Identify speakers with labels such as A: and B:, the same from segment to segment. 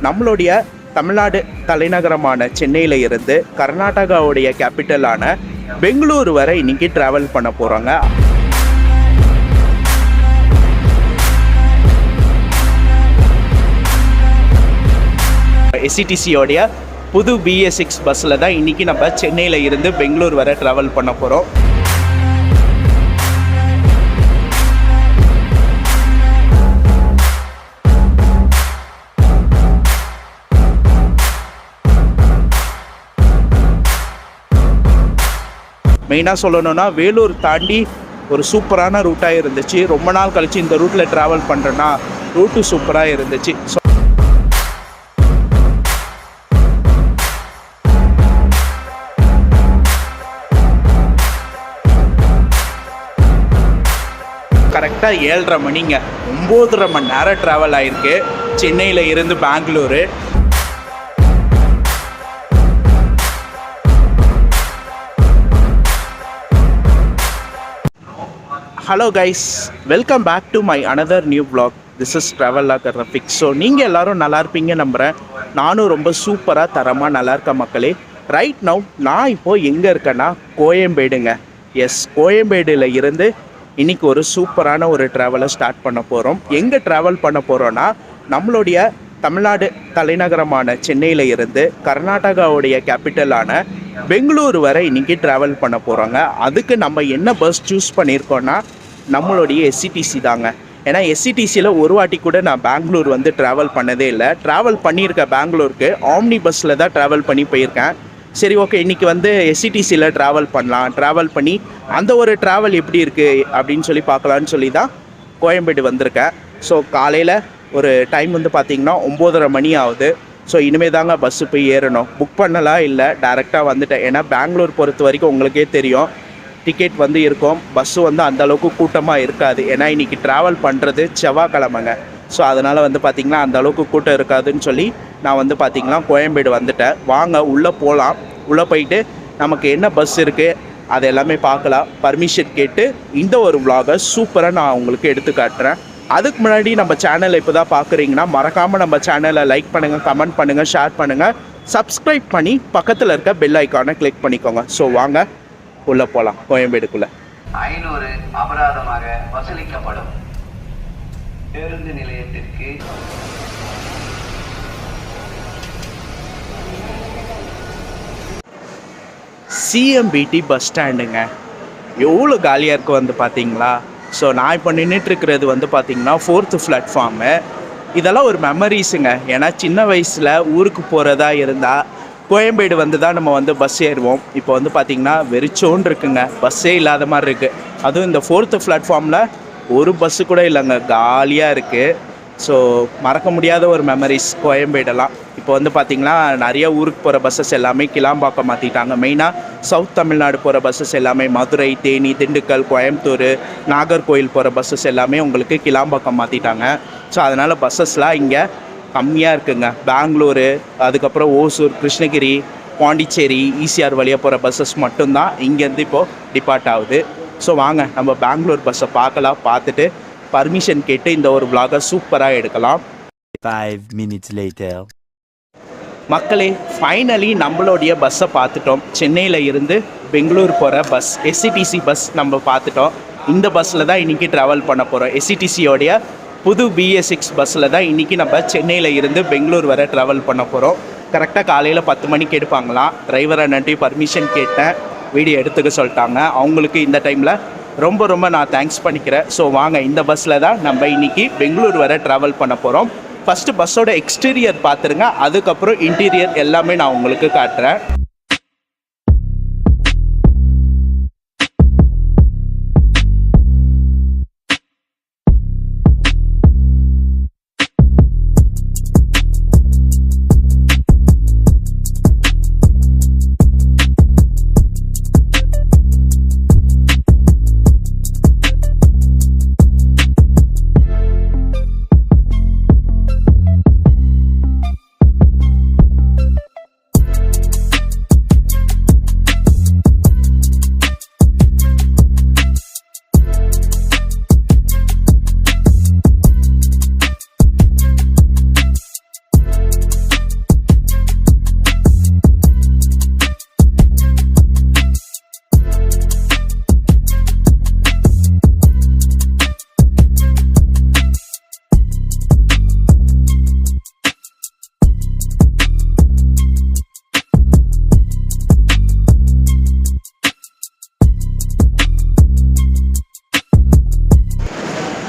A: நம்மளுடைய தமிழ்நாடு தலைநகரமான சென்னையில் இருந்து கர்நாடகாவுடைய கேபிட்டலான பெங்களூர் வரை இன்னைக்கு ட்ராவல் பண்ண போகிறாங்க. எஸ்சிடிசியோடைய புது BA6 பஸ்ஸில் தான் இன்றைக்கி நம்ம சென்னையில் இருந்து பெங்களூர் வரை ட்ராவல் பண்ண போகிறோம். மெயினாக சொல்லணும்னா வேலூர் தாண்டி ஒரு சூப்பரான ரூட்டாக இருந்துச்சு. ரொம்ப நாள் கழித்து இந்த ரூட்டில் ட்ராவல் பண்ணுறேன்னா ரூட்டு சூப்பராக இருந்துச்சு. ஸோ கரெக்டாக 7:30 மணிங்க, 9.5 மணி நேரம் ட்ராவல் ஆகிருக்கு சென்னையில் இருந்து Bengaluru. Hello guys, welcome back to my another new vlog. This is Travelogger Rafiq. So நீங்கள் எல்லோரும் நல்லா இருப்பீங்க நம்புகிறேன். நானும் ரொம்ப சூப்பராக தரமாக நல்லா இருக்கேன் மக்களே. ரைட் நவ் நான் இப்போது எங்கே இருக்கேன்னா கோயம்பேடுங்க. எஸ், கோயம்பேடில் இருந்து இன்றைக்கி ஒரு சூப்பரான ஒரு ட்ராவலை ஸ்டார்ட் பண்ண போகிறோம். எங்கே ட்ராவல் பண்ண போகிறோன்னா நம்மளுடைய தமிழ்நாடு தலைநகரமான சென்னையில் இருந்து கர்நாடகாவுடைய கேபிட்டலான பெங்களூர் வரை இன்றைக்கி ட்ராவல் பண்ண போகிறோங்க. அதுக்கு நம்ம என்ன பஸ் சூஸ் பண்ணியிருக்கோன்னா நம்மளுடைய எஸ்சிடிசி தாங்க. ஏன்னா எஸ்சிடிசியில் ஒரு வாட்டி கூட நான் பெங்களூர் வந்து ட்ராவல் பண்ணதே இல்லை. ட்ராவல் பண்ணியிருக்கேன் பெங்களூருக்கு, ஆம்னி பஸ்ஸில் தான் ட்ராவல் பண்ணி போயிருக்கேன். சரி, ஓகே, இன்றைக்கி வந்து எஸ்சிடிசியில் ட்ராவல் பண்ணலாம். ட்ராவல் பண்ணி அந்த ஒரு ட்ராவல் எப்படி இருக்குது அப்படின்னு சொல்லி பார்க்கலான்னு சொல்லி தான் கோயம்பேடு வந்திருக்கேன். ஸோ காலையில் ஒரு டைம் வந்து பார்த்திங்கன்னா 9:30 மணி ஆகுது. ஸோ இனிமேல் தாங்க பஸ்ஸு போய் ஏறணும். புக் பண்ணலாம் இல்லை, டேரெக்டாக வந்துட்டேன். ஏன்னா பெங்களூர் பொறுத்த வரைக்கும் உங்களுக்கே தெரியும், டிக்கெட் வந்து இருக்கும், பஸ்ஸு வந்து அந்தளவுக்கு கூட்டமாக இருக்காது. ஏன்னா இன்றைக்கி ட்ராவல் பண்ணுறது செவ்வாய்க்கிழமைங்க. ஸோ அதனால் வந்து பார்த்திங்கன்னா அந்தளவுக்கு கூட்டம் இருக்காதுன்னு சொல்லி நான் வந்து பார்த்திங்கன்னா கோயம்பேடு வந்துட்டேன். வாங்க உள்ளே போகலாம். உள்ளே போயிட்டு நமக்கு என்ன பஸ் இருக்குது அது எல்லாமே பார்க்கலாம். பர்மிஷன் கேட்டு இந்த ஒரு vlog-ஐ சூப்பராக நான் உங்களுக்கு எடுத்து காட்டுறேன். அதுக்கு முன்னாடி நம்ம சேனலை இப்போ தான் பார்க்குறீங்கன்னா மறக்காமல் நம்ம சேனலை லைக் பண்ணுங்கள், கமெண்ட் பண்ணுங்கள், ஷேர் பண்ணுங்கள், சப்ஸ்கிரைப் பண்ணி பக்கத்தில் இருக்க பெல் ஐக்கானை கிளிக் பண்ணிக்கோங்க. ஸோ வாங்க உள்ளே போகலாம். கோயம்பேடுக்குள்ளே
B: 500 அபராதமாக வசூலிக்கப்படும். பேருந்து நிலையத்திற்கு
A: சிஎம்பிடி பஸ் ஸ்டாண்டுங்க. எவ்வளோ காலியாக இருக்குது வந்து பார்த்தீங்களா? ஸோ நான் இப்போ நின்றுட்டுருக்கிறது வந்து பார்த்திங்கன்னா 4th பிளாட்ஃபார்மு. இதெல்லாம் ஒரு மெமரிஸுங்க. ஏன்னா சின்ன வயசில் ஊருக்கு போகிறதா இருந்தால் கோயம்பேடு வந்து தான் நம்ம வந்து பஸ் ஏறுவோம். இப்போ வந்து பார்த்திங்கன்னா வெறிச்சோன்னு இருக்குங்க, பஸ்ஸே இல்லாத மாதிரி இருக்குது. அதுவும் இந்த 4th பிளாட்ஃபார்மில் ஒரு பஸ்ஸு கூட இல்லைங்க, காலியாக இருக்குது. ஸோ மறக்க முடியாத ஒரு மெமரிஸ் கோயம்பேடெல்லாம். இப்போ வந்து பார்த்திங்கன்னா நிறைய ஊருக்கு போகிற பஸ்ஸஸ் எல்லாமே கிளாம்பாக்கம் மாற்றிட்டாங்க. மெயினாக சவுத் தமிழ்நாடு போகிற பஸ்ஸஸ் எல்லாமே மதுரை, தேனி, திண்டுக்கல், கோயம்புத்தூர், நாகர்கோயில் போகிற பஸ்ஸஸ் எல்லாமே உங்களுக்கு கிளாம்பாக்கம் மாற்றிட்டாங்க. ஸோ அதனால் பஸ்ஸஸ்லாம் இங்கே கம்மியாக இருக்குங்க. பெங்களூரு, அதுக்கப்புறம் ஓசூர், கிருஷ்ணகிரி, பாண்டிச்சேரி, ஈசிஆர் வழியாக போகிற பஸ்ஸஸ் மட்டும்தான் இங்கேருந்து இப்போது டிபார்ட் ஆகுது. ஸோ வாங்க நம்ம பெங்களூர் பஸ்ஸை பார்க்கலாம். பார்த்துட்டு பர்மிஷன் கேட்டு இந்த ஒரு vlog-ஐ சூப்பராக எடுக்கலாம்.
C: 5 minutes later.
A: மக்களே, ஃபைனலி நம்மளுடைய பஸ்ஸை பார்த்துட்டோம். சென்னையில் இருந்து பெங்களூர் போகிற பஸ், எஸ்சிடிசி பஸ் நம்ம பார்த்துட்டோம். இந்த பஸ்ஸில் தான் இன்றைக்கி ட்ராவல் பண்ண போகிறோம். எஸ்சிடிசியோடைய புது BA6 பஸ்ஸில் தான் இன்றைக்கி நம்ம சென்னையில் இருந்து பெங்களூர் வரை ட்ராவல் பண்ண போகிறோம். கரெக்டாக காலையில் 10 மணிக்கு எடுப்பாங்களாம். டிரைவரை நன்றி பர்மிஷன் கேட்டேன், வீடியோ எடுத்துக்க சொல்லிட்டாங்க. அவங்களுக்கு இந்த டைமில் ரொம்ப ரொம்ப நான் தேங்க்ஸ் பண்ணிக்கிறேன். ஸோ வாங்க, இந்த பஸ்ஸில் தான் நம்ம இன்றைக்கி பெங்களூர் வரை ட்ராவல் பண்ண போகிறோம். ஃபஸ்ட்டு பஸ்ஸோட எக்ஸ்டீரியர் பார்த்துருங்க, அதுக்கப்புறம் இன்டீரியர் எல்லாமே நான் உங்களுக்கு காட்டுறேன்.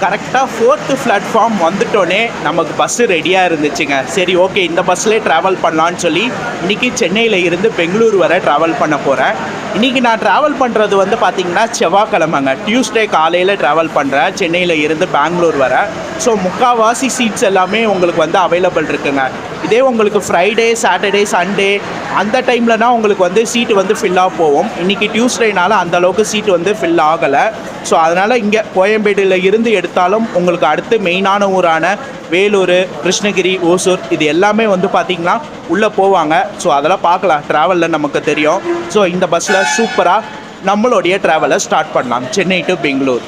A: கரெக்டாக 4th பிளாட்ஃபார்ம் வந்துட்டோன்னே நமக்கு பஸ்ஸு ரெடியாக இருந்துச்சுங்க. சரி ஓகே, இந்த பஸ்லேயே ட்ராவல் பண்ணலான்னு சொல்லி இன்றைக்கி சென்னையில் இருந்து பெங்களூர் வரை ட்ராவல் பண்ண போகிறேன். இன்றைக்கி நான் ட்ராவல் பண்ணுறது வந்து பார்த்திங்கன்னா செவ்வாய்க்கிழமைங்க. டியூஸ்டே காலையில் ட்ராவல் பண்ணுறேன் சென்னையில் இருந்து பெங்களூர் வரை. ஸோ முக்கால்வாசி சீட்ஸ் எல்லாமே உங்களுக்கு வந்து அவைலபிள் இருக்குங்க. இதே உங்களுக்கு ஃப்ரைடே, சாட்டர்டே, சண்டே அந்த டைம்லனா உங்களுக்கு வந்து சீட்டு வந்து ஃபில்லாக போகும். இன்றைக்கி டியூஸ்டேனால அந்தளவுக்கு சீட்டு வந்து ஃபில் ஆகலை. ஸோ அதனால் இங்கே கோயம்பேடில் இருந்து எடுத்தாலும் உங்களுக்கு அடுத்து மெயினான ஊரான வேலூர், கிருஷ்ணகிரி, ஓசூர் இது எல்லாமே வந்து பார்த்திங்கன்னா உள்ளே போவாங்க. ஸோ அதெல்லாம் பார்க்கலாம், ட்ராவலில் நமக்கு தெரியும். ஸோ இந்த பஸ்ஸில் சூப்பராக நம்மளுடைய ட்ராவலை ஸ்டார்ட் பண்ணலாம் சென்னை டு பெங்களூர்.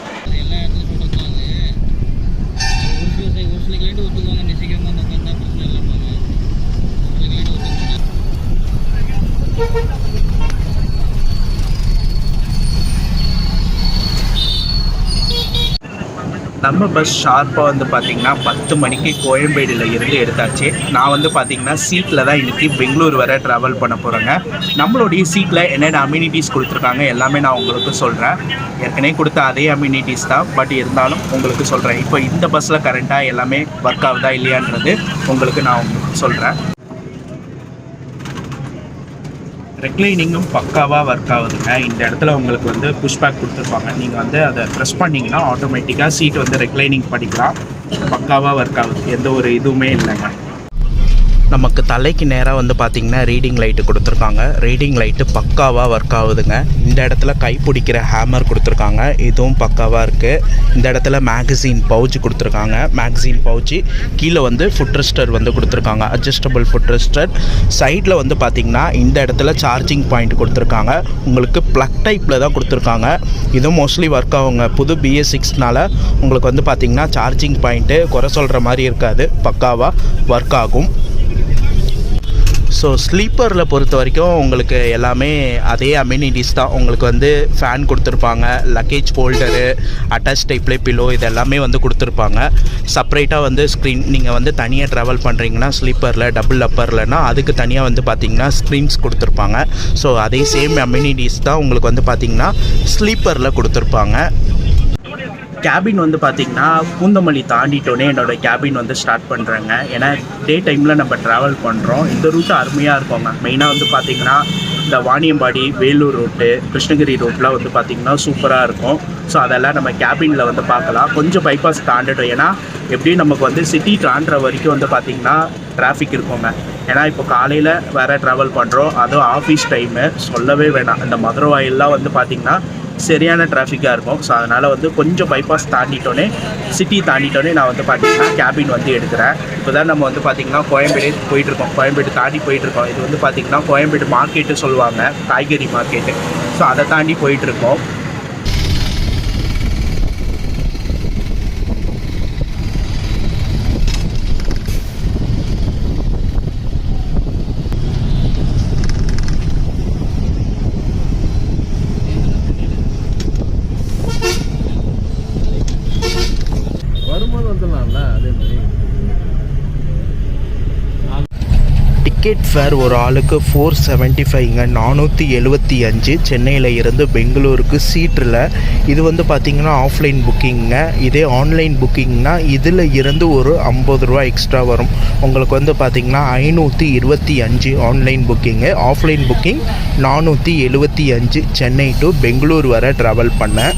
A: நம்ம பஸ் ஷார்ப்பாக வந்து பார்த்திங்கன்னா 10 மணிக்கு கோயம்பேடில் இருந்து எடுத்தாச்சு. நான் வந்து பார்த்திங்கன்னா சீட்டில் தான் இன்றைக்கி பெங்களூர் வரை ட்ராவல் பண்ண போகிறேங்க. நம்மளுடைய சீட்டில் என்னென்ன அம்யூனிட்டிஸ் கொடுத்துருக்காங்க எல்லாமே நான் உங்களுக்கு சொல்கிறேன். ஏற்கனவே கொடுத்த அதே அம்யூனிட்டிஸ் தான், பட் இருந்தாலும் உங்களுக்கு சொல்கிறேன். இப்போ இந்த பஸ்ஸில் கரண்ட்டாக எல்லாமே ஒர்க் ஆகுதா இல்லையான்றது உங்களுக்கு நான் உங்களுக்கு சொல்கிறேன். ரெக்லைனிங்கும் பக்காவாக ஒர்க் ஆகுதுங்க. இந்த இடத்துல உங்களுக்கு வந்து புஷ்பேக் கொடுத்துருப்பாங்க. நீங்கள் வந்து அதை ப்ரெஸ் பண்ணிங்கன்னா ஆட்டோமேட்டிக்காக சீட் வந்து ரெக்லைனிங் பண்ணிக்கலாம். பக்காவாக ஒர்க் ஆகுது, எந்த ஒரு இதுவுமே இல்லைங்க. நமக்கு தலைக்கு நேராக வந்து பார்த்திங்கன்னா ரீடிங் லைட்டு கொடுத்துருக்காங்க. ரீடிங் லைட்டு பக்காவாக ஒர்க் ஆகுதுங்க. இந்த இடத்துல கை பிடிக்கிற ஹேமர் கொடுத்துருக்காங்க, இதுவும் பக்காவாக இருக்குது. இந்த இடத்துல மேகசின் பவுச் கொடுத்துருக்காங்க. மேகசின் பவுச்சு கீழே வந்து ஃபுட் ரெஸ்டர் வந்து கொடுத்துருக்காங்க, அட்ஜஸ்டபிள் ஃபுட் ரெஸ்டர். சைடில் வந்து பார்த்திங்கன்னா இந்த இடத்துல சார்ஜிங் பாயிண்ட் கொடுத்துருக்காங்க. உங்களுக்கு ப்ளக் டைப்பில் தான் கொடுத்துருக்காங்க. இதுவும் மோஸ்ட்லி ஒர்க் ஆகுங்க. புது BS6னால உங்களுக்கு வந்து பார்த்திங்கன்னா சார்ஜிங் பாயிண்ட்டு குறை சொல்கிற மாதிரி இருக்காது, பக்காவாக ஒர்க் ஆகும். ஸோ ஸ்லீப்பரில் பொறுத்த வரைக்கும் உங்களுக்கு எல்லாமே அதே அம்யூனிட்டிஸ் தான். உங்களுக்கு வந்து ஃபேன் கொடுத்துருப்பாங்க, லக்கேஜ் ஹோல்டரு, அட்டாச் டைப்லே பிலோ இது எல்லாமே வந்து கொடுத்துருப்பாங்க. செப்பரேட்டாக வந்து ஸ்க்ரீன், நீங்கள் வந்து தனியாக ட்ராவல் பண்ணுறீங்கன்னா ஸ்லீப்பரில் டபுள் அப்பர்லனா அதுக்கு தனியாக வந்து பார்த்திங்கன்னா ஸ்க்ரீன்ஸ் கொடுத்துருப்பாங்க. ஸோ அதே சேம் அம்யூனிட்டிஸ் தான் உங்களுக்கு வந்து பார்த்திங்கன்னா ஸ்லீப்பரில் கொடுத்துருப்பாங்க. கேபின் வந்து பார்த்திங்கன்னா பூந்தமல்லி தாண்டிட்டோன்னே என்னோடய கேபின் வந்து ஸ்டார்ட் பண்ணுறேங்க. ஏன்னா டே டைமில் நம்ம ட்ராவல் பண்ணுறோம். இந்த ரூட்டு அருமையாக இருக்குங்க. மெயினாக வந்து பார்த்திங்கன்னா இந்த வாணியம்பாடி, வேலூர் ரோட்டு, கிருஷ்ணகிரி ரோட்லாம் வந்து பார்த்திங்கன்னா சூப்பராக இருக்கும். ஸோ அதெல்லாம் நம்ம கேபினில் வந்து பார்க்கலாம். கொஞ்சம் பைபாஸ் தாண்டிட்டோம், ஏன்னா எப்படியும் நமக்கு வந்து சிட்டி தாண்டுற வரைக்கும் வந்து பார்த்திங்கன்னா டிராஃபிக் இருக்குங்க. ஏன்னா இப்போ காலையில் வேறு ட்ராவல் பண்ணுறோம், அதுவும் ஆஃபீஸ் டைமு சொல்லவே வேணாம். இந்த மதுரை வாயிலெலாம் வந்து பார்த்திங்கன்னா சரியான டிராஃபிக்காக இருக்கும். ஸோ அதனால் வந்து கொஞ்சம் பைபாஸ் தாண்டிட்டோன்னே, சிட்டி தாண்டிட்டோன்னே நான் வந்து பார்த்திங்கன்னா கேபின் வந்து எடுக்கிறேன். இப்போ தான் நம்ம வந்து பார்த்திங்கன்னா கோயம்பேடு போயிட்டுருக்கோம், கோயம்பேடு தாண்டி போயிட்டுருக்கோம். இது வந்து பார்த்திங்கன்னா கோயம்பேடு மார்க்கெட்டு சொல்லுவாங்க, காய்கறி மார்க்கெட்டு. ஸோ அதை தாண்டி போயிட்டுருக்கோம். டிக்கெட் ஃபேர் ஒரு ஆளுக்கு 475ங்க, 475 சென்னையில் இருந்து பெங்களூருக்கு சீட்டில். இது வந்து பார்த்திங்கன்னா ஆஃப்லைன் புக்கிங்க. இதே ஆன்லைன் புக்கிங்னா இதில் இருந்து ஒரு 50 ரூபா எக்ஸ்ட்ரா வரும். உங்களுக்கு வந்து பார்த்திங்கன்னா 525 online booking. Offline booking 475 Chennai to Bangalore வரை ட்ராவல் பண்ணேன்.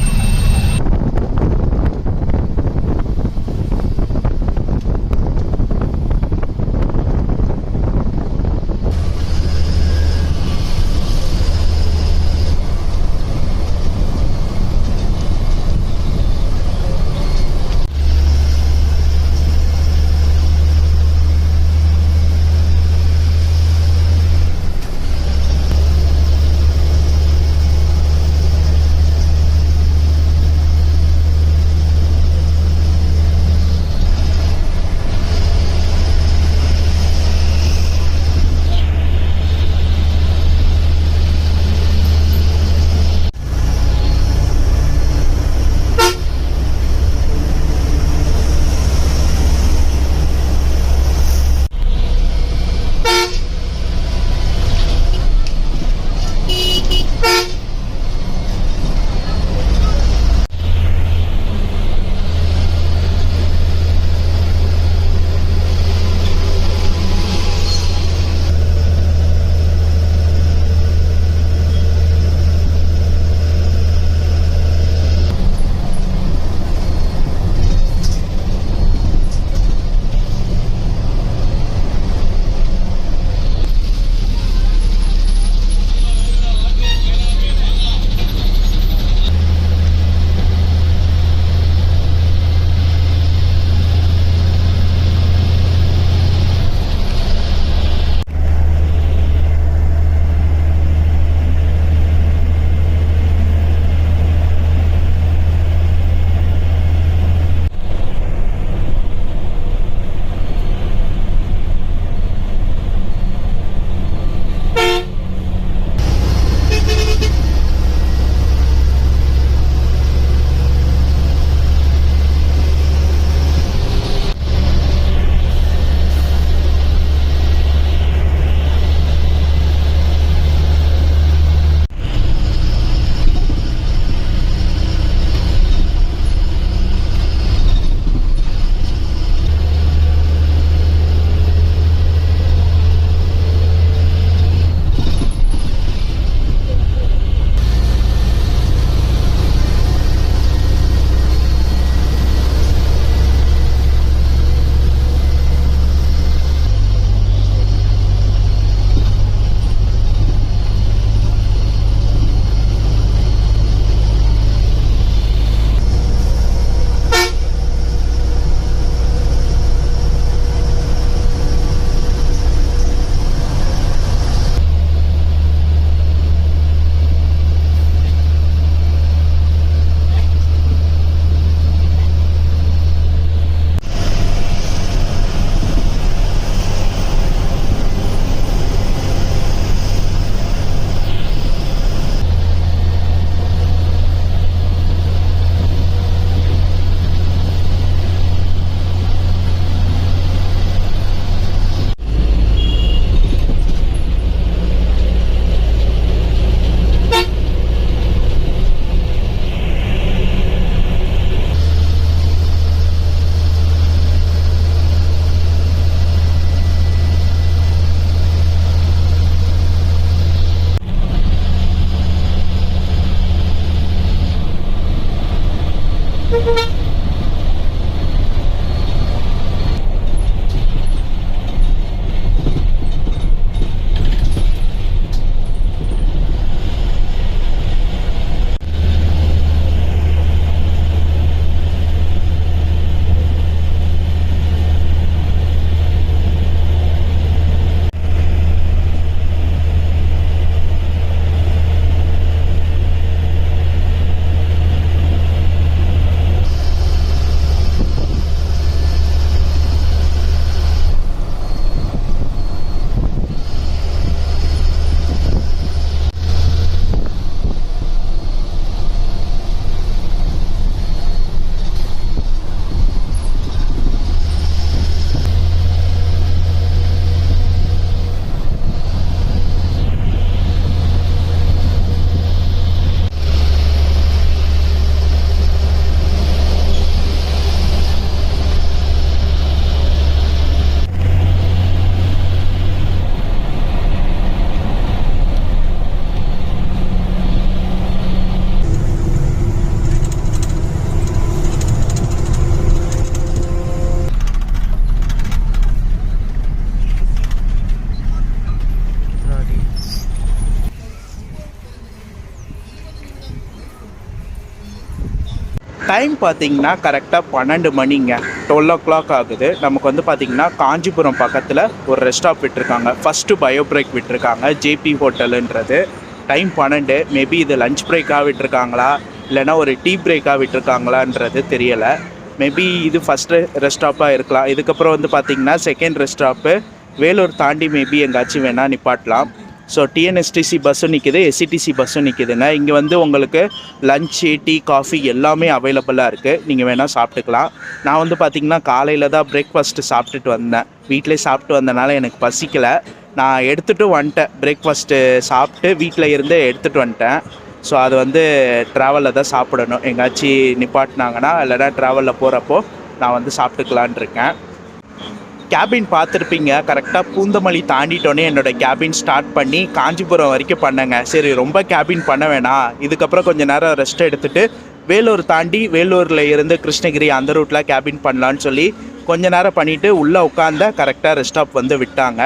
A: டைம் பார்த்தீங்கன்னா கரெக்டாக 12 மணிங்க, 12 o'clock ஆகுது. நமக்கு வந்து பார்த்திங்கன்னா காஞ்சிபுரம் பக்கத்தில் ஒரு ரெஸ்ட் ஸ்டாப் விட்டுருக்காங்க. ஃபஸ்ட்டு பயோ பிரேக் விட்டுருக்காங்க, ஜேபி ஹோட்டலுன்றது. டைம் 12. மேபி இது லஞ்ச் பிரேக்காக விட்டுருக்காங்களா இல்லைனா ஒரு டீ பிரேக்காக விட்டுருக்காங்களான்றது தெரியலை. மேபி இது ஃபஸ்ட்டு ரெஸ்ட் ஸ்டாப்பாக இருக்கலாம். இதுக்கப்புறம் வந்து பார்த்திங்கன்னா செகண்ட் ரெஸ்ட் ஸ்டாப்பு வேலூர் தாண்டி மேபி எங்காச்சும் வேணால் நிப்பாட்டலாம். ஸோ டிஎன்எஸ்டிசி பஸ்ஸும் நிற்கிது, எஸ்சிடிசி பஸ்ஸும் நிற்கிதுங்க. இங்கே வந்து உங்களுக்கு லஞ்சு, டீ, காஃபி எல்லாமே அவைலபிளாக இருக்குது. நீங்கள் வேணால் சாப்பிட்டுக்கலாம். நான் வந்து பார்த்திங்கன்னா காலையில் தான் பிரேக்ஃபாஸ்ட்டு சாப்பிட்டுட்டு வந்தேன். வீட்டிலே சாப்பிட்டு வந்தனால எனக்கு பசிக்கலை. நான் எடுத்துகிட்டு வந்துட்டேன். பிரேக்ஃபாஸ்ட்டு சாப்பிட்டு வீட்டில் இருந்து எடுத்துகிட்டு வந்துட்டேன். ஸோ அது வந்து ட்ராவலில் தான் சாப்பிடணும். எங்காச்சும் நிப்பாட்டினாங்கன்னா இல்லைனா ட்ராவலில் போகிறப்போ நான் வந்து சாப்பிட்டுக்கலான் இருக்கேன். கேபின் பார்த்துருப்பீங்க, கரெக்டாக பூந்தமல்லி தாண்டிட்டோன்னே என்னோடய கேபின் ஸ்டார்ட் பண்ணி காஞ்சிபுரம் வரைக்கும் பண்ணேங்க. சரி, ரொம்ப கேபின் பண்ண வேணாம், இதுக்கப்புறம் கொஞ்சம் நேரம் ரெஸ்ட் எடுத்துகிட்டு வேலூர் தாண்டி வேலூரில் இருந்து கிருஷ்ணகிரி அந்த ரூட்டில் கேபின் பண்ணலான்னு சொல்லி கொஞ்ச நேரம் பண்ணிவிட்டு உள்ளே உட்காந்த கரெக்டாக ரெஸ்ட் ஸ்டாப் வந்து விட்டாங்க.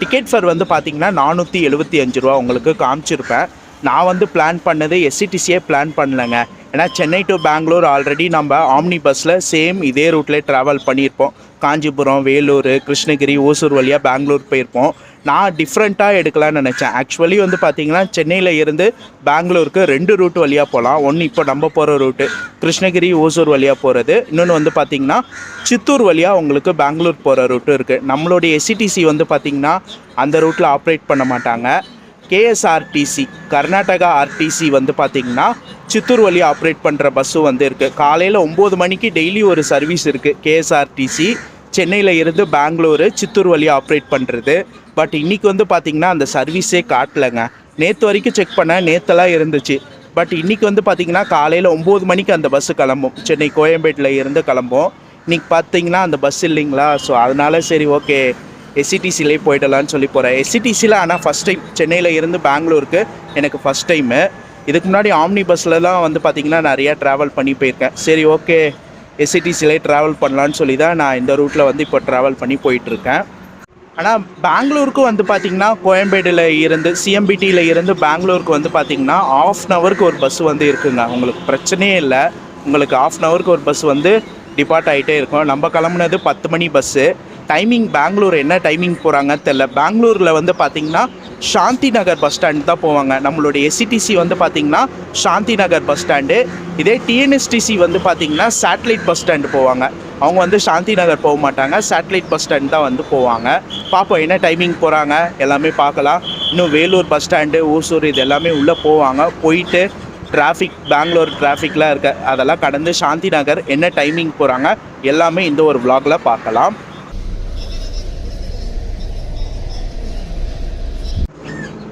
A: டிக்கெட் ஃபேர் வந்து பார்த்திங்கன்னா 475 ரூபா உங்களுக்கு காமிச்சிருப்பேன். நான் வந்து பிளான் பண்ணது எஸ்சிடிசியே பிளான் பண்ணலைங்க. ஏன்னா சென்னை டு பெங்களூர் ஆல்ரெடி நம்ம ஆம்னி பஸ்ஸில் சேம் இதே ரூட்லேயே ட்ராவல் பண்ணியிருப்போம். காஞ்சிபுரம், வேலூர், கிருஷ்ணகிரி, ஓசூர் வழியாக பெங்களூர் போயிருப்போம். நான் டிஃப்ரெண்ட்டாக எடுக்கலான்னு நினச்சேன். ஆக்சுவலி வந்து பார்த்திங்கன்னா சென்னையில் இருந்து பெங்களூருக்கு 2 ரூட் வழியாக போகலாம். ஒன்று இப்போ நம்ம போகிற ரூட்டு கிருஷ்ணகிரி, ஓசூர் வழியாக போகிறது. இன்னொன்று வந்து பார்த்திங்கன்னா சித்தூர் வழியாக உங்களுக்கு பெங்களூர் போகிற ரூட்டு இருக்குது. நம்மளுடைய எஸ்சிடிசி வந்து பார்த்திங்கன்னா அந்த ரூட்டில் ஆப்ரேட் பண்ண மாட்டாங்க. கேஎஸ்ஆர்டிசி, கர்நாடகா ஆர்டிசி வந்து பார்த்திங்கன்னா சித்தூர் வழி ஆப்ரேட் பண்ணுற பஸ்ஸும் வந்து இருக்குது. காலையில் 9 மணிக்கு டெய்லி ஒரு சர்வீஸ் இருக்குது. கேஎஸ்ஆர்டிசி சென்னையில் இருந்து பெங்களூரு சித்தூர் வழி ஆப்ரேட் பண்ணுறது. பட் இன்றைக்கி வந்து பார்த்திங்கன்னா அந்த சர்வீஸே காட்டலைங்க. நேற்று வரைக்கும் செக் பண்ணேன், நேற்றெல்லாம் இருந்துச்சு. பட் இன்றைக்கி வந்து பார்த்திங்கன்னா காலையில் 9 மணிக்கு அந்த பஸ்ஸு கிளம்பும். சென்னை கோயம்பேட்டில் இருந்து கிளம்பும். இன்றைக்கி பார்த்திங்கன்னா அந்த பஸ் இல்லைங்களா. ஸோ அதனால் சரி ஓகே எஸ்சிடிசிலே போய்டலான்னு சொல்லி போகிறேன். எஸ்சிடிசியில் ஆனால் ஃபஸ்ட் டைம் சென்னையில் இருந்து பெங்களூருக்கு எனக்கு ஃபஸ்ட் டைமு. இதுக்கு முன்னாடி ஆம்னி பஸ்லலாம் வந்து பார்த்திங்கன்னா நிறையா ட்ராவல் பண்ணி போயிருக்கேன். சரி ஓகே எஸ்சிடிசிலே ட்ராவல் பண்ணலான்னு சொல்லி தான் நான் இந்த ரூட்டில் வந்து இப்போ ட்ராவல் பண்ணி போயிட்டுருக்கேன். ஆனால் பெங்களூருக்கு வந்து பார்த்திங்கன்னா கோயம்பேடில் இருந்து சிஎம்பிடியில் இருந்து பெங்களூருக்கு வந்து பார்த்திங்கன்னா 1/2 ஹவருக்கு ஒரு பஸ் வந்து இருக்குங்க. உங்களுக்கு பிரச்சனையே இல்லை. உங்களுக்கு 1/2 ஹவருக்கு ஒரு பஸ் வந்து டிபார்ட் ஆகிட்டே இருக்கும். நம்ம கிளம்புனது 10 மணி பஸ்ஸு. டைமிங் பெங்களூர் என்ன டைமிங் போகிறாங்கன்னு தெரில. பெங்களூரில் வந்து பார்த்திங்கன்னா சாந்தி நகர் பஸ் ஸ்டாண்ட் தான் போவாங்க. நம்மளுடைய எஸ்சிடிசி வந்து பார்த்திங்கன்னா சாந்தி நகர் பஸ் ஸ்டாண்டு. இதே டிஎன்எஸ்டிசி வந்து பார்த்திங்கன்னா சேட்டலைட் பஸ் ஸ்டாண்டு போவாங்க. அவங்க வந்து சாந்தி நகர் போக மாட்டாங்க, சேட்டலைட் பஸ் ஸ்டாண்ட் தான் வந்து போவாங்க. பார்ப்போம் என்ன டைமிங் போகிறாங்க எல்லாமே பார்க்கலாம். இன்னும் வேலூர் பஸ் ஸ்டாண்டு, ஓசூர் இது எல்லாமே உள்ளே போவாங்க. போயிட்டு டிராஃபிக், பெங்களூர் டிராஃபிக்லாம் இருக்க அதெல்லாம் கடந்து சாந்தி நகர் என்ன டைமிங் போகிறாங்க எல்லாமே இந்த ஒரு vlogல பார்க்கலாம்.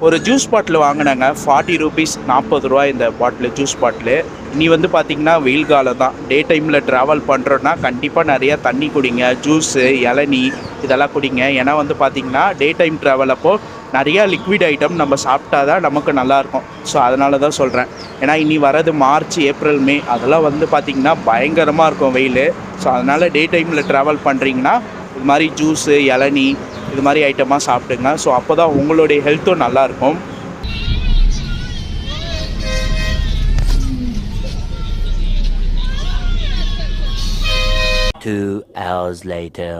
A: ஒரு ஜூஸ் பாட்டில் வாங்கினாங்க 40 ரூபீஸ், 40 ரூபா இந்த பாட்டில், ஜூஸ் பாட்டில். இனி வந்து பார்த்திங்கன்னா வெயில் காலம் தான். டே டைமில் ட்ராவல் பண்ணுறோன்னா கண்டிப்பாக நிறையா தண்ணி குடிங்க, ஜூஸு, இளநீ இதெல்லாம் குடிங்க. ஏன்னா வந்து பார்த்திங்கன்னா டே டைம் ட்ராவல் அப்போது நிறையா லிக்விட் ஐட்டம் நம்ம சாப்பிட்டா தான் நமக்கு நல்லாயிருக்கும். ஸோ அதனால தான் சொல்கிறேன். ஏன்னா இனி வரது மார்ச், ஏப்ரல், மே அதெல்லாம் வந்து பார்த்திங்கன்னா பயங்கரமாக இருக்கும் வெயில். ஸோ அதனால் டே டைமில் ட்ராவல் பண்ணுறீங்கன்னா இது மாதிரி ஜூஸு, இளநீ இது மாதிரி ஐட்டமாக சாப்பிடுங்க. ஸோ அப்போ தான் உங்களுடைய ஹெல்த்தும் நல்லாயிருக்கும்.
C: Two hours later.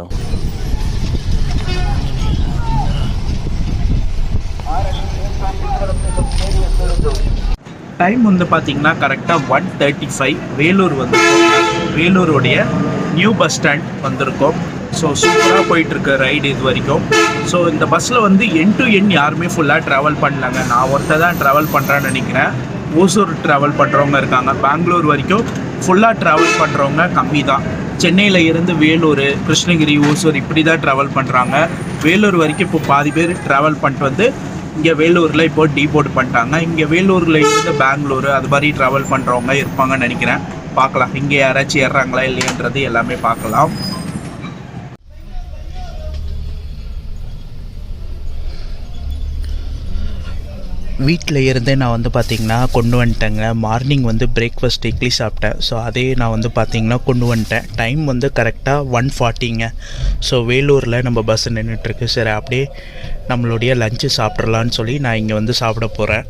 A: டைம் வந்து பார்த்திங்கன்னா கரெக்டாக 1:35. வேலூர் வந்து வேலூருடைய நியூ பஸ் ஸ்டாண்ட் வந்திருக்கோம். ஸோ சூப்பராக போயிட்டுருக்கு ரைடு இது வரைக்கும். ஸோ இந்த பஸ்ஸில் வந்து என் டு என் யாருமே ஃபுல்லாக ட்ராவல் பண்ணலாங்க. நான் ஒருத்தர் தான் ட்ராவல் பண்ணுறேன்னு நினைக்கிறேன். ஓசூர் ட்ராவல் பண்ணுறவங்க இருக்காங்க. பெங்களூர் வரைக்கும் ஃபுல்லாக ட்ராவல் பண்ணுறவங்க கம்மி தான். சென்னையில் இருந்து வேலூர், கிருஷ்ணகிரி, ஓசூர் இப்படி தான் ட்ராவல் பண்ணுறாங்க. வேலூர் வரைக்கும் இப்போ பாதி பேர் ட்ராவல் பண்ணிட்டு வந்து இங்கே வேலூரில் இப்போ டீபோர்ட் பண்ணிட்டாங்க. இங்கே வேலூரில் இருந்து பெங்களூர் அது மாதிரி ட்ராவல் பண்ணுறவங்க இருப்பாங்கன்னு நினைக்கிறேன். பார்க்கலாம் இங்கே யாராச்சும் ஏறுறாங்களா இல்லையன்றது எல்லாமே பார்க்கலாம். வீட்டில் இருந்தே நான் வந்து பார்த்திங்கன்னா கொண்டு வந்துட்டேங்க. மார்னிங் வந்து பிரேக்ஃபாஸ்ட் இட்லி சாப்பிட்டேன். ஸோ அதே நான் வந்து பார்த்திங்கன்னா கொண்டு வந்துட்டேன். டைம் வந்து கரெக்டாக 1:40ங்க. ஸோ வேலூரில் நம்ம பஸ் நின்றுட்டுருக்கு. சரி அப்படியே நம்மளுடைய லஞ்சு சாப்பிட்றலான்னு சொல்லி நான் இங்கே வந்து சாப்பிட போகிறேன்.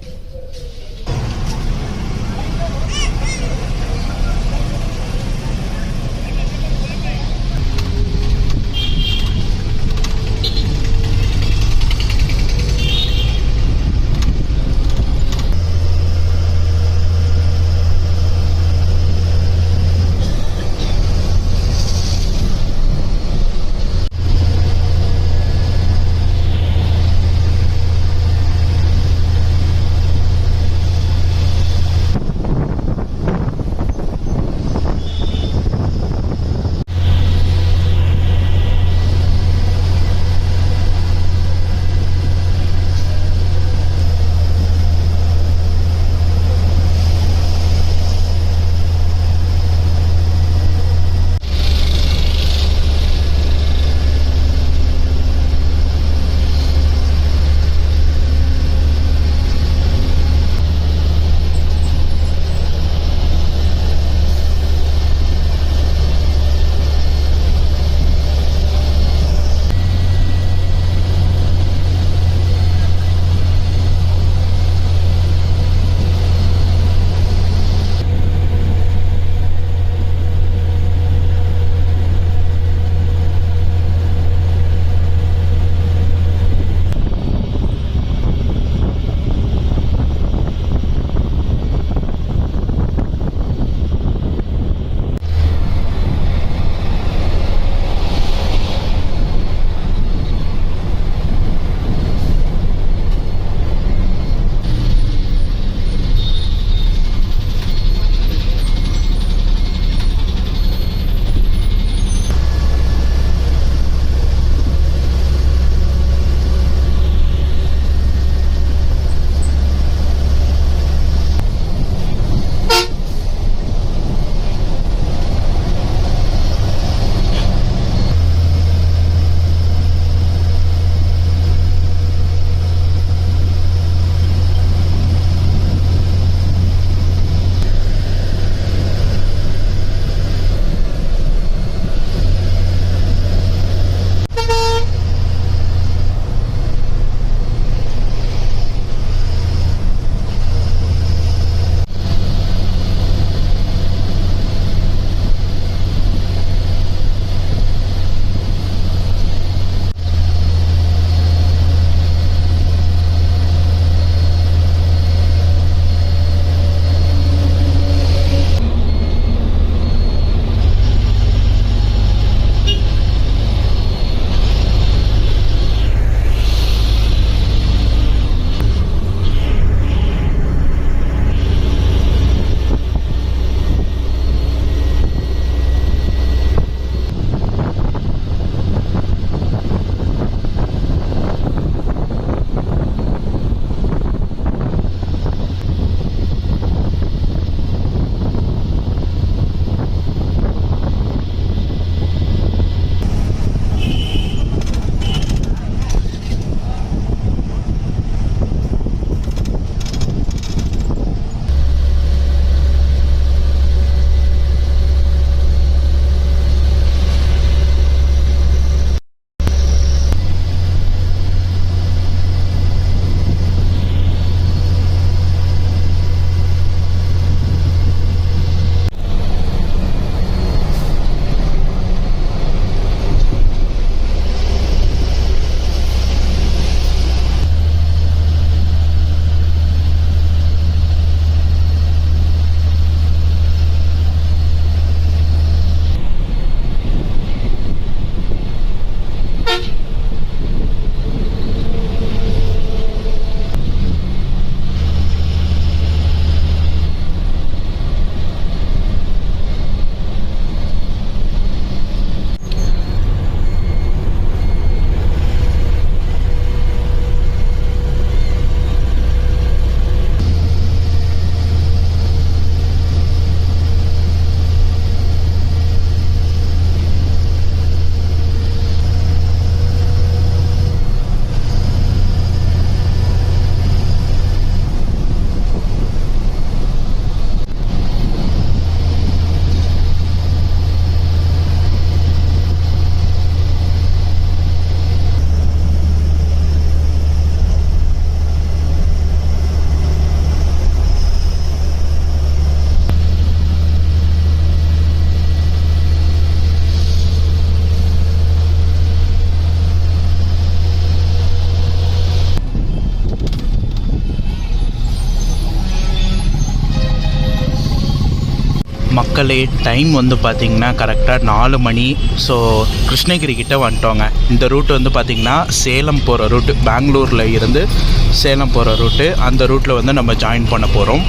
A: மக்களே டைம் வந்து பார்த்திங்கன்னா கரெக்டாக 4 மணி. ஸோ கிருஷ்ணகிரி கிட்ட வந்துட்டோங்க. இந்த ரூட் வந்து பார்த்திங்கன்னா சேலம் போகிற ரூட்டு, பெங்களூரில் இருந்து சேலம் போகிற ரூட்டு. அந்த ரூட்டில் வந்து நம்ம ஜாயின் பண்ண போகிறோம்.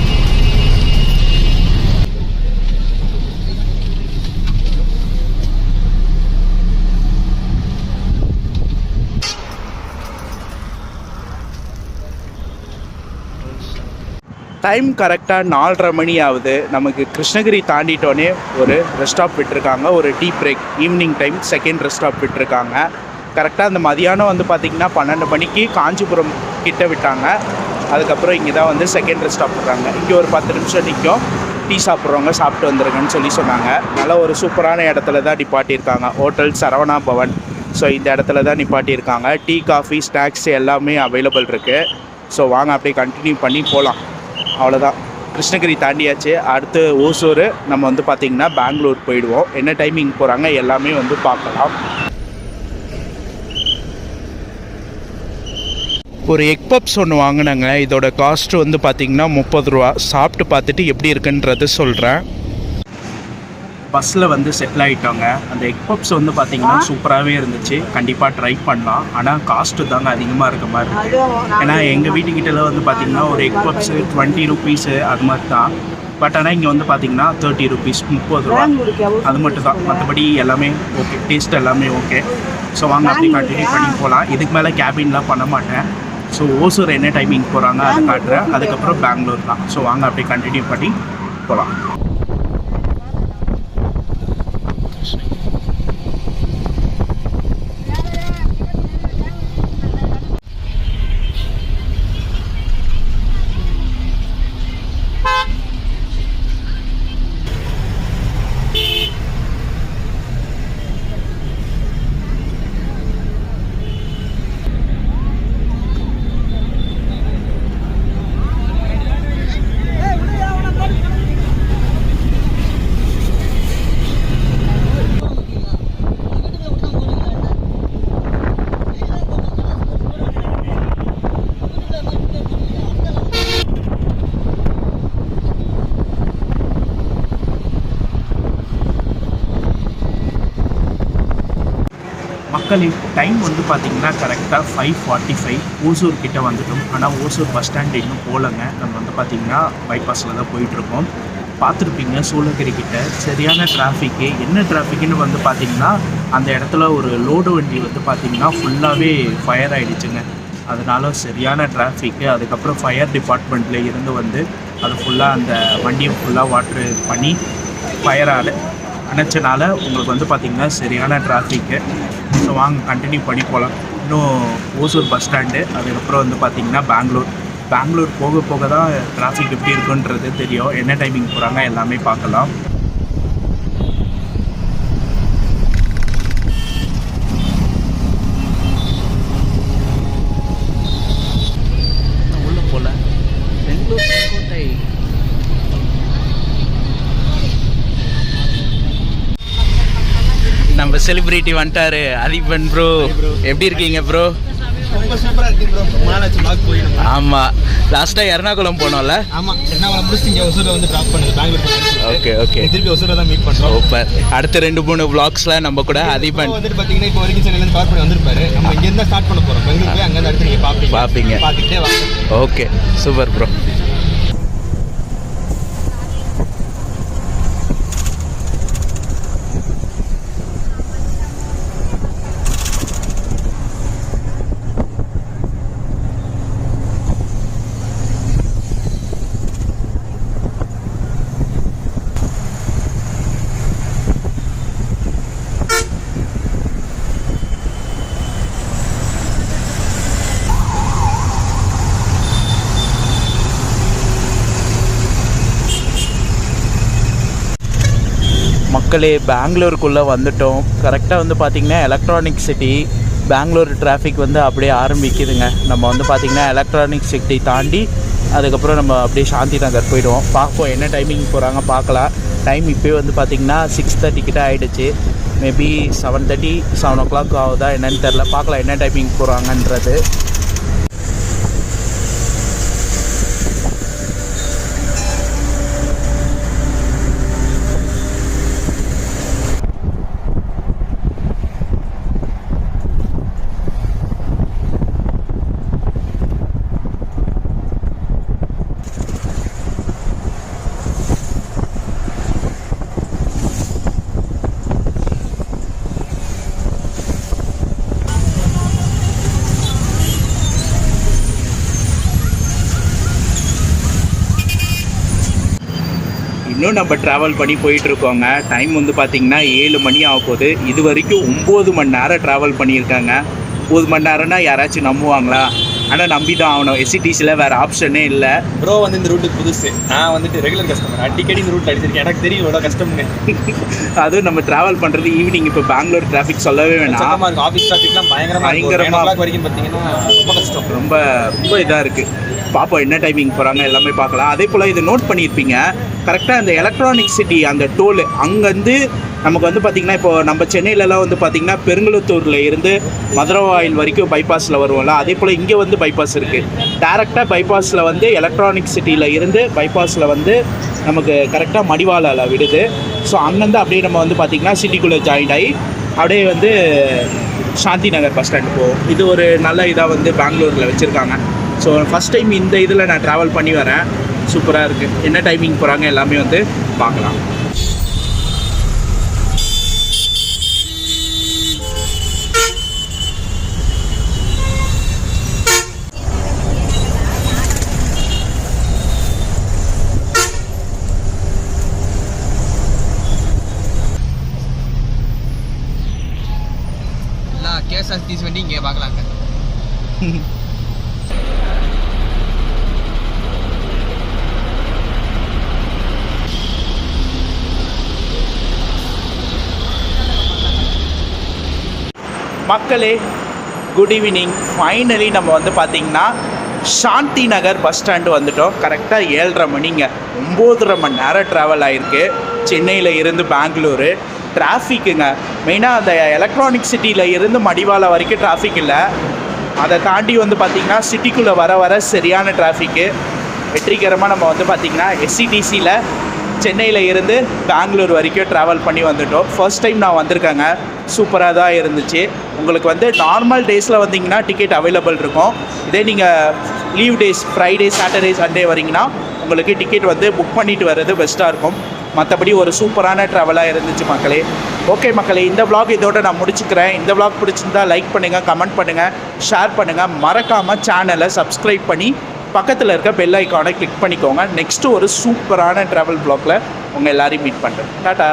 A: டைம் கரெக்டாக 4:30 மணி ஆகுது. நமக்கு கிருஷ்ணகிரி தாண்டிட்டோன்னே ஒரு ரெஸ்ட் ஸ்டாப் விட்டுருக்காங்க, ஒரு tea break. Evening time second rest stop விட்டுருக்காங்க. கரெக்டாக அந்த மதியானம் வந்து பார்த்திங்கன்னா 12 மணிக்கு காஞ்சிபுரம் கிட்ட விட்டாங்க. அதுக்கப்புறம் இங்கே தான் வந்து செகண்ட் ரெஸ்ட் ஸ்டாப் விட்றாங்க. இங்கே ஒரு 10 நிமிஷம் நிற்கும், டீ சாப்பிட்றவங்க சாப்பிட்டு வந்துருங்கன்னு சொல்லி சொன்னாங்க. நல்ல ஒரு சூப்பரான இடத்துல தான் நிப்பாட்டியிருக்காங்க, ஹோட்டல் சரவணா பவன். ஸோ இந்த இடத்துல தான் நிப்பாட்டியிருக்காங்க. டீ, காஃபி, ஸ்நாக்ஸ் எல்லாமே அவைலபிள் இருக்குது. ஸோ வாங்க அப்படியே கண்டினியூ பண்ணி போகலாம். அவ்வளோதான், கிருஷ்ணகிரி தாண்டியாச்சு. அடுத்து ஓசூர். நம்ம வந்து பார்த்திங்கன்னா பெங்களூர் போயிடுவோம். என்ன டைமிங் போகிறாங்க எல்லாமே வந்து பார்க்கலாம். ஒரு எக் பப்ஸ் ஒன்று வாங்கினாங்க. இதோட காஸ்ட்டு வந்து பார்த்திங்கன்னா 30 ரூபா. சாப்பிட்டு பார்த்துட்டு எப்படி இருக்குன்றது சொல்கிறேன். பஸ்ஸில் வந்து செட்டில் ஆகிட்டோங்க. அந்த எக் பப்ஸ் வந்து பார்த்திங்கன்னா சூப்பராகவே இருந்துச்சு. கண்டிப்பாக ட்ரை பண்ணலாம். ஆனால் காஸ்ட்டு தாங்க அதிகமாக இருக்க மாதிரி இருக்குது. ஏன்னா எங்கள் வீட்டுக்கிட்ட வந்து பார்த்திங்கன்னா ஒரு எக் பப்ஸு 20 ருபீஸு அது மாதிரி தான். பட் ஆனால் இங்கே வந்து பார்த்திங்கன்னா 30 ருபீஸ், 30 ரூபா அது மட்டும் தான். மற்றபடி எல்லாமே ஓகே, டேஸ்ட் எல்லாமே ஓகே. ஸோ வாங்க அப்படி கண்டினியூ பண்ணி போகலாம். இதுக்கு மேலே கேபின்லாம் பண்ண மாட்டேன். ஸோ ஓசூர் என்ன டைமிங் போகிறாங்க அதை காட்டுறேன். அதுக்கப்புறம் பெங்களூர் தான். ஸோ வாங்க அப்படி கண்டினியூ பண்ணி போகலாம். மக்களே டைம் வந்து பார்த்திங்கன்னா கரெக்டாக 5:45. ஓசூர் கிட்டே வந்துட்டோம். ஆனால் ஓசூர் பஸ் ஸ்டாண்டு இன்னும் போகலங்க. நம்ம வந்து பார்த்திங்கன்னா பைபாஸில் தான் போயிட்டுருக்கோம். பார்த்துருப்பீங்க சூளகிரி கிட்ட சரியான டிராஃபிக்கு. என்ன டிராஃபிக்குன்னு வந்து பார்த்திங்கன்னா அந்த இடத்துல ஒரு லோடு வண்டி வந்து பார்த்திங்கன்னா ஃபுல்லாகவே ஃபயர் ஆகிடுச்சுங்க. அதனால சரியான டிராஃபிக்கு. அதுக்கப்புறம் ஃபயர் டிபார்ட்மெண்ட்டில் இருந்து வந்து அது ஃபுல்லாக அந்த வண்டியை ஃபுல்லாக வாட்ரு பண்ணி ஃபயரால் அணைச்சனால உங்களுக்கு வந்து பார்த்திங்கன்னா சரியான டிராஃபிக்கு. ஸோ வாங்க கண்டினியூ பண்ணி போகலாம். இன்னும் ஓசூர் பஸ் ஸ்டாண்டு, அதுக்கப்புறம் வந்து பார்த்திங்கன்னா பெங்களூர் போக போக தான் டிராஃபிக் எப்படி இருக்குன்றது தெரியும். என்ன டைமிங் போகிறாங்க எல்லாமே பார்க்கலாம். உள்ள போல பெங்களூர் கோட்டை. நம்ம செலிபிரிட்டி வந்துட்டாரு, அதிபன் ப்ரோ. எப்படி இருக்கீங்க ப்ரோ?
D: ரொம்ப சூப்பரா இருக்கு ப்ரோ. மாலாச்சி ப்ளாக் போயிடும்.
A: ஆமா, லாஸ்டா எர்ணாகுளம் போனோம்ல.
D: ஆமா, எர்ணாகுளம் முடிச்சு இங்க ஒசூர்ல வந்து டிராப் பண்ணுது பெங்களூர்.
A: Okay okay.
D: திருப்பி ஒசூர்ல தான் மீட் பண்றோம்.
A: சூப்பர். அடுத்த 2-3 vlogsல நம்ம கூட அதிபன்
D: வந்துட்டு பாத்தீங்கன்னா இப்போ வரைக்கும் சென்னையில இருந்து கவர் பண்ணி வந்திருப்பாரு. நம்ம இங்க இருந்தா ஸ்டார்ட் பண்ண போறோம். பெங்களூர் போய் அங்க இருந்து அடுத்து நீங்க பாப்பீங்க. பாத்துட்டே வாங்க.
A: Okay super bro. மக்களே பெங்களூருக்குள்ளே வந்துட்டோம். கரெக்டாக வந்து பார்த்திங்கன்னா எலக்ட்ரானிக் சிட்டி. பெங்களூர் டிராஃபிக் வந்து அப்படியே ஆரம்பிக்குதுங்க. நம்ம வந்து பார்த்திங்கன்னா எலக்ட்ரானிக் சிட்டி தாண்டி அதுக்கப்புறம் நம்ம அப்படியே சாந்தி நகர் போயிடுவோம். பார்ப்போம் என்ன டைமிங் போகிறாங்க பார்க்கலாம். டைம் இப்போயே வந்து பார்த்திங்கன்னா 6:30 கிட்ட ஆகிடுச்சு. மேபி 7:30 7 o'clock ஆகுதா என்னன்னு தெரில. பார்க்கலாம் என்ன டைமிங் போகிறாங்கன்றது. இன்னும் நம்ம ட்ராவல் பண்ணி போயிட்டுருக்கோங்க. டைம் வந்து பார்த்திங்கன்னா 7 மணி ஆக போகுது. இது வரைக்கும் 9 மணி நேரம் ட்ராவல் பண்ணியிருக்காங்க. 9 மணி நேரம்னா யாராச்சும் நம்புவாங்களா? ஆனால் நம்பி தான் ஆகணும். எஸ்சிடிசியில் வேறு ஆப்ஷனே இல்லை.
D: ப்ரோ வந்து இந்த ரூட்டுக்கு புதுசு, நான் வந்துட்டு ரெகுலர் கஸ்டமர், அடிக்கடி இந்த ரூட் அடிச்சிருக்கேன், எனக்கு தெரியும் இவ்வளோ கஷ்டம்னு.
A: அதுவும் நம்ம ட்ராவல் பண்ணுறது ஈவினிங். இப்போ பெங்களூர் டிராஃபிக் சொல்லவே வேணாம்.
D: ஆஃபீஸ் டிராஃபிக்லாம் பயங்கரமாக வரைக்கும் பார்த்தீங்கன்னா ரொம்ப கஷ்டம்,
A: ரொம்ப ரொம்ப இதாக இருக்குது. பார்ப்போம் என்ன டைமிங் போகிறாங்க, எல்லாமே பார்க்கலாம். அதே போல் இது நோட் பண்ணியிருப்பீங்க கரெக்டாக, அந்த எலக்ட்ரானிக் சிட்டி அந்த டோல் அங்கேருந்து நமக்கு வந்து பார்த்திங்கன்னா, இப்போது நம்ம சென்னையிலலாம் வந்து பார்த்திங்கன்னா பெருங்குளத்தூரில் இருந்து மதுரவாயில் வரைக்கும் பைபாஸில் வருவோம்ல, அதே போல் இங்கே வந்து பைபாஸ் இருக்குது. டேரெக்டாக பைபாஸில் வந்து எலக்ட்ரானிக் சிட்டியில் இருந்து பைபாஸில் வந்து நமக்கு கரெக்டாக மடிவாளால் விடுது. ஸோ அங்கேருந்து அப்படியே நம்ம வந்து பார்த்திங்கன்னா சிட்டிக்குள்ளே ஜாயின் ஆகி அப்படியே வந்து சாந்தி நகர் பஸ் ஸ்டாண்டு போவோம். இது ஒரு நல்ல இதாக வந்து பெங்களூரில் வச்சுருக்காங்க. ஸோ ஃபஸ்ட் டைம் இந்த இதில் நான் ட்ராவல் பண்ணி வரேன். சூப்பராக இருக்குது. என்ன டைமிங் போகிறாங்க எல்லாமே வந்து பார்க்கலாம்.
D: எல்லாம் கேஎஸ்ஆர்டிசி வண்டி இங்கே பார்க்கலாங்க.
A: மக்களே குட் ஈவினிங். ஃபைனலி நம்ம வந்து பார்த்திங்கன்னா சாந்தி நகர் பஸ் ஸ்டாண்டு வந்துட்டோம். கரெக்டாக 7:30 மணிங்க. 9.5 மணி நேரம் ட்ராவல் ஆகிருக்கு சென்னையில் இருந்து பெங்களூரு. டிராஃபிக்குங்க மெயினாக அந்த எலக்ட்ரானிக் சிட்டியில் இருந்து மடிவாளா வரைக்கும் டிராஃபிக் இல்லை. அதை தாண்டி வந்து பார்த்திங்கன்னா சிட்டிக்குள்ளே வர வர சரியான டிராஃபிக்கு. வெற்றிகரமாக நம்ம வந்து பார்த்திங்கன்னா எஸ்சிடிசியில் சென்னையில் இருந்து பெங்களூர் வரைக்கும் ட்ராவல் பண்ணி வந்துட்டோம். ஃபர்ஸ்ட் டைம் நான் வந்திருக்கேங்க. சூப்பராக தான் இருந்துச்சு. உங்களுக்கு வந்து நார்மல் டேஸில் வந்தீங்கன்னா டிக்கெட் அவைலபிள் இருக்கும். இதே நீங்கள் leave days Friday Saturday Sunday வரீங்கன்னா உங்களுக்கு டிக்கெட் வந்து புக் பண்ணிட்டு வர்றது பெஸ்ட்டாக இருக்கும். மற்றபடி ஒரு சூப்பரான ட்ராவலாக இருந்துச்சு மக்களே. ஓகே மக்களே, இந்த vlog இதோட நான் முடிச்சுக்கிறேன். இந்த vlog பிடிச்சிருந்தா லைக் பண்ணுங்கள், கமெண்ட் பண்ணுங்கள், ஷேர் பண்ணுங்கள். மறக்காமல் சேனலை சப்ஸ்கிரைப் பண்ணி பக்கத்தில் இருக்க பெல் ஐக்கானை கிளிக் பண்ணிக்கோங்க. நெக்ஸ்ட்டு ஒரு சூப்பரான ட்ராவல் vlogல உங்கள் எல்லாரையும் மீட் பண்ணுறேன். டாடா.